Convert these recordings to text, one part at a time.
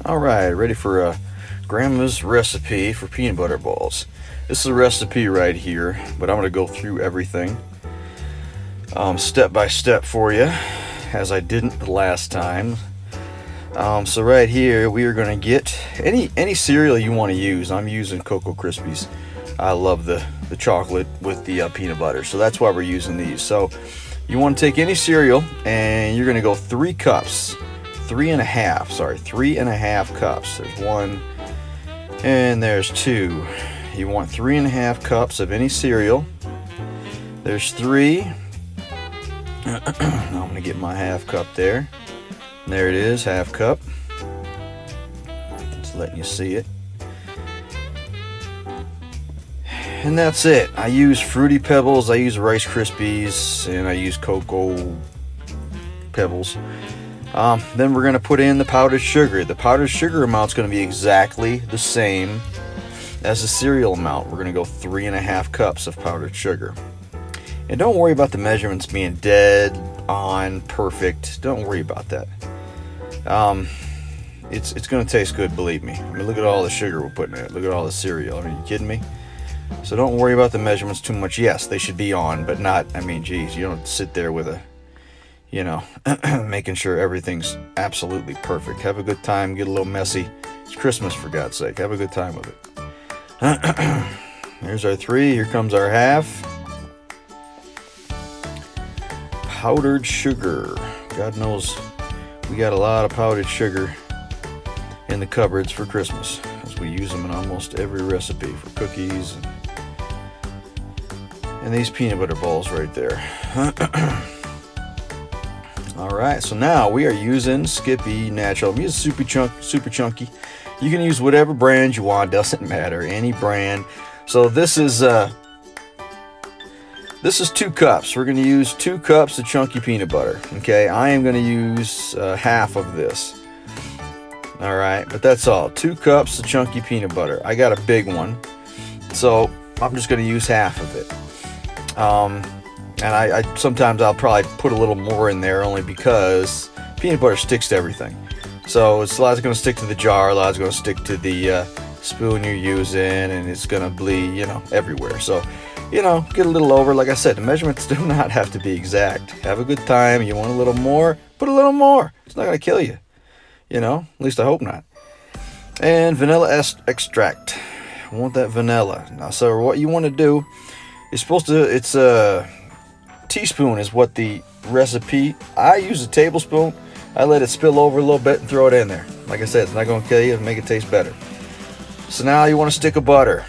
All right, ready for Grandma's recipe for peanut butter balls. This is a recipe right here, but I'm going to go through everything step by step for you, as I didn't the last time. So right here, we are going to get any cereal you want to use. I'm using Cocoa Krispies. I love the chocolate with the peanut butter, so that's why we're using these. So you want to take any cereal, and you're going to go 3 cups. 3.5 cups. There's 1 and there's 2. You want 3.5 cups of any cereal. There's 3. I'm gonna get my half cup there. And there it is, half cup. Just letting you see it. And that's it. I use Fruity Pebbles, I use Rice Krispies, and I use Cocoa Pebbles. Then we're going to put in the powdered sugar. The powdered sugar amount is going to be exactly the same as the cereal amount. We're going to go 3.5 cups of powdered sugar. And don't worry about the measurements being dead on perfect. Don't worry about that. It's going to taste good, believe me. I mean, look at all the sugar we're putting in it. Look at all the cereal. I mean, you kidding me? So don't worry about the measurements too much. Yes, they should be on, but not, I mean, geez, you don't sit there with making sure everything's absolutely perfect. Have a good time, get a little messy. It's Christmas, for God's sake. Have a good time with it. Here's our 3. Here comes our half. Powdered sugar. God knows we got a lot of powdered sugar in the cupboards for Christmas, as we use them in almost every recipe for cookies and these peanut butter balls right there. Alright, so now we are using Skippy Natural. I'm using Super Chunky. You can use whatever brand you want, doesn't matter, any brand. So this is 2 cups. We're going to use 2 cups of chunky peanut butter. Okay, I am going to use half of this. Alright, but that's all. 2 cups of chunky peanut butter. I got a big one, so I'm just going to use half of it. And I sometimes I'll probably put a little more in there, only because peanut butter sticks to everything. So it's a lot's going to stick to the jar, a lot's going to stick to the spoon you're using, and it's going to bleed, everywhere. So, get a little over. Like I said, the measurements do not have to be exact. Have a good time. You want a little more? Put a little more. It's not going to kill you. At least I hope not. And vanilla extract. I want that vanilla. Now, so what you want to do is it's a teaspoon is what the recipe. I use a tablespoon. I let it spill over a little bit and throw it in there. Like I said, it's not going to kill you. It'll make it taste better. So now you want a stick of butter.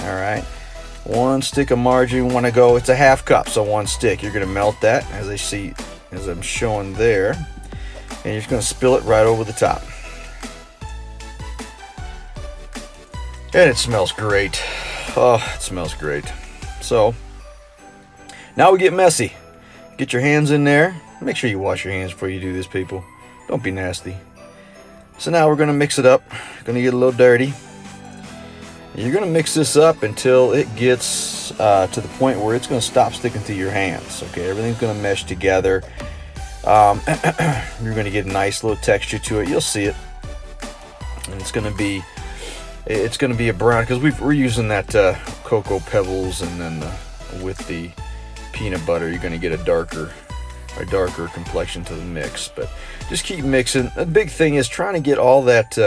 Alright. 1 stick of margarine. Want to go, it's a half cup, so 1 stick. You're going to melt that, as I'm showing there. And you're just going to spill it right over the top. And it smells great. Oh, it smells great. So now we get messy. Get your hands in there. Make sure you wash your hands before you do this, people. Don't be nasty. So now we're going to mix it up. Going to get a little dirty. You're going to mix this up until it gets to the point where it's going to stop sticking to your hands. Okay, everything's going to mesh together. You're going to get a nice little texture to it. You'll see it. And it's going to be a brown, because we're using that Cocoa Pebbles, and then with the peanut butter, you're going to get a darker complexion to the mix. But just keep mixing. The big thing is trying to get all that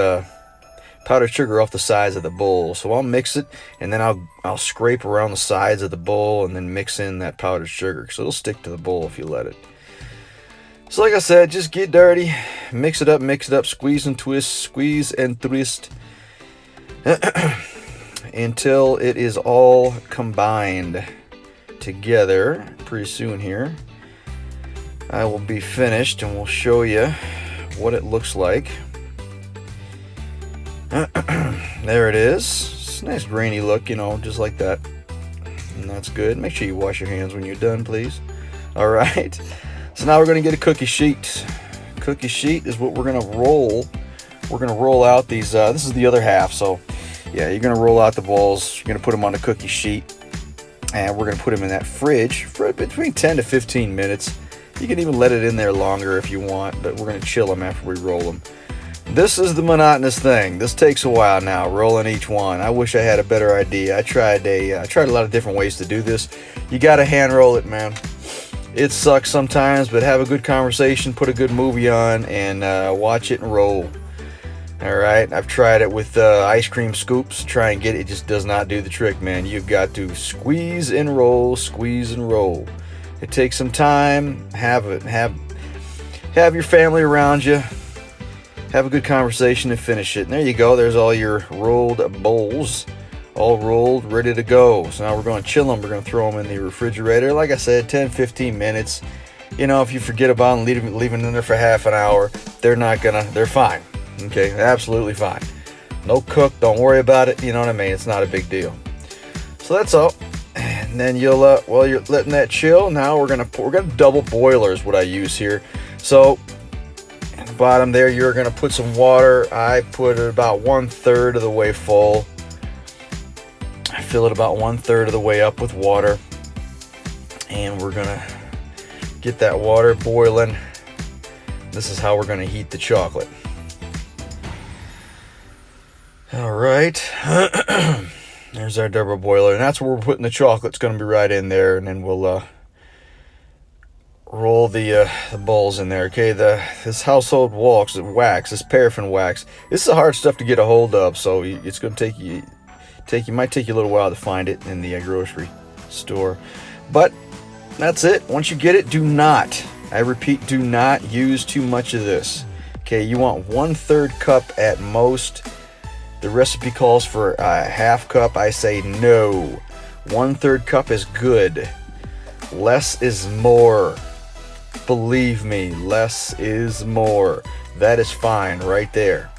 powdered sugar off the sides of the bowl. So I'll mix it, and then I'll scrape around the sides of the bowl, and then mix in that powdered sugar, so it'll stick to the bowl if you let it. So like I said, just get dirty, mix it up, squeeze and twist until it is all combined together. Pretty soon here I will be finished, and we'll show you what it looks like. There it is. It's a nice grainy look, just like that. And that's good. Make sure you wash your hands when you're done, please. Alright. So now we're going to get a cookie sheet. Cookie sheet is what we're going to roll. We're going to roll out these, this is the other half, so yeah, you're going to roll out the balls. You're going to put them on the cookie sheet, and we're going to put them in that fridge for between 10 to 15 minutes. You can even let it in there longer if you want, but we're going to chill them after we roll them. This is the monotonous thing. This takes a while now, rolling each one. I wish I had a better idea. I tried a lot of different ways to do this. You gotta hand roll it, man. It sucks sometimes, but have a good conversation, put a good movie on, and watch it and roll. Alright, I've tried it with ice cream scoops. Try and get it. It just does not do the trick, man. You've got to squeeze and roll, squeeze and roll. It takes some time. Have your family around you. Have a good conversation and finish it. And there you go. There's all your rolled bowls. All rolled, ready to go. So now we're going to chill them. We're going to throw them in the refrigerator. Like I said, 10-15 minutes. You know, if you forget about them, leave them in there for half an hour, they're fine. Okay, absolutely fine. No cook, don't worry about it. You know what I mean? It's not a big deal. So that's all. And then while you're letting that chill, now we're gonna double boiler is what I use here. So at the bottom there, you're gonna put some water. I put it about 1/3 of the way full. I fill it about 1/3 of the way up with water, and we're gonna get that water boiling. This is how we're gonna heat the chocolate. All right. There's our double boiler, and that's where we're putting the chocolate. It's going to be right in there, and then we'll roll the balls in there. Okay, this household wax, this paraffin wax. This is hard stuff to get a hold of, so it's going to might take you a little while to find it in the grocery store. But that's it. Once you get it, I repeat, do not use too much of this. Okay, you want 1/3 cup at most. The recipe calls for a half cup. I say no. 1/3 cup is good. Less is more. Believe me, less is more. That is fine right there.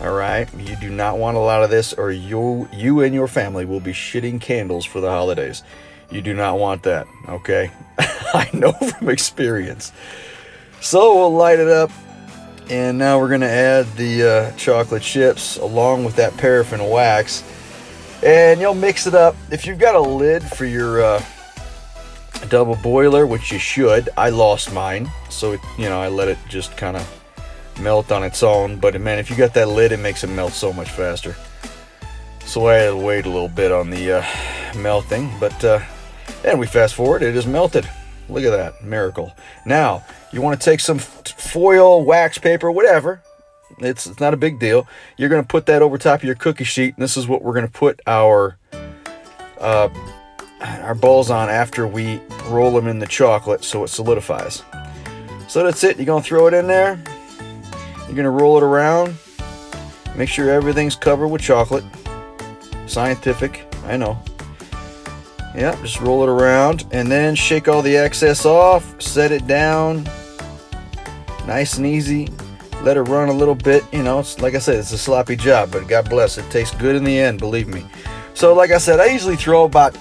All right? You do not want a lot of this, or you and your family will be shitting candles for the holidays. You do not want that, okay? I know from experience. So we'll light it up. And now we're going to add the chocolate chips along with that paraffin wax. And you'll mix it up. If you've got a lid for your double boiler, which you should, I lost mine. So, I let it just kind of melt on its own. But, man, if you got that lid, it makes it melt so much faster. So I had to wait a little bit on the melting. But, and we fast forward, it is melted. Look at that, miracle. Now, you want to take some foil, wax paper, whatever. It's not a big deal. You're going to put that over top of your cookie sheet, and this is what we're going to put our balls on after we roll them in the chocolate so it solidifies. So that's it. You're going to throw it in there. You're going to roll it around. Make sure everything's covered with chocolate. Scientific, I know. Yeah, just roll it around and then shake all the excess off, set it down, nice and easy. Let it run a little bit. It's like I said, it's a sloppy job, but God bless, it tastes good in the end, believe me. So like I said, I usually throw about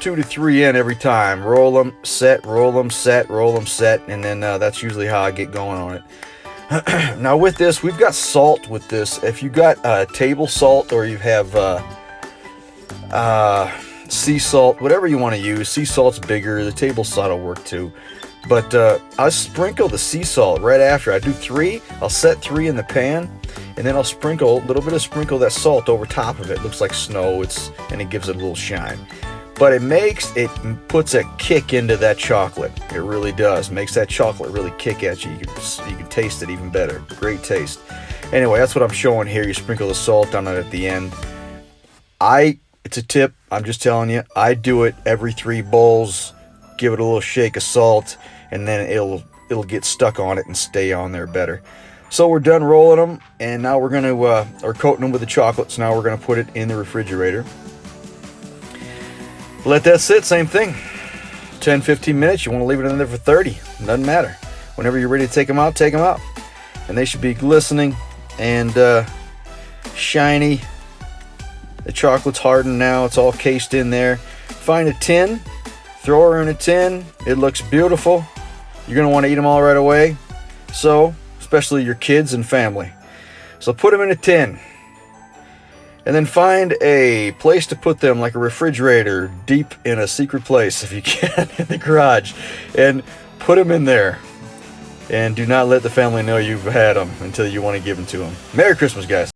2 to 3 in every time. Roll them, set, roll them, set, roll them, set, and then that's usually how I get going on it. Now with this, we've got salt with this. If you got table salt, or you have sea salt, whatever you want to use. Sea salt's bigger. The table salt will work too. But I sprinkle the sea salt right after. I do 3. I'll set 3 in the pan, and then I'll sprinkle a little bit of that salt over top of it. It looks like snow. And it gives it a little shine. But it puts a kick into that chocolate. It really does. Makes that chocolate really kick at you. You can taste it even better. Great taste. Anyway, that's what I'm showing here. You sprinkle the salt on it at the end. It's a tip. I'm just telling you. I do it every 3 bowls. Give it a little shake of salt, and then it'll get stuck on it and stay on there better. So we're done rolling them, and now we're going to or coating them with the chocolate. So now we're going to put it in the refrigerator. Let that sit. Same thing. 10-15 minutes. You want to leave it in there for 30. Doesn't matter. Whenever you're ready to take them out, and they should be glistening and shiny. The chocolate's hardened now. It's all cased in there. Find a tin. Throw her in a tin. It looks beautiful. You're going to want to eat them all right away. So, especially your kids and family. So put them in a tin. And then find a place to put them, like a refrigerator, deep in a secret place if you can, in the garage. And put them in there. And do not let the family know you've had them until you want to give them to them. Merry Christmas, guys.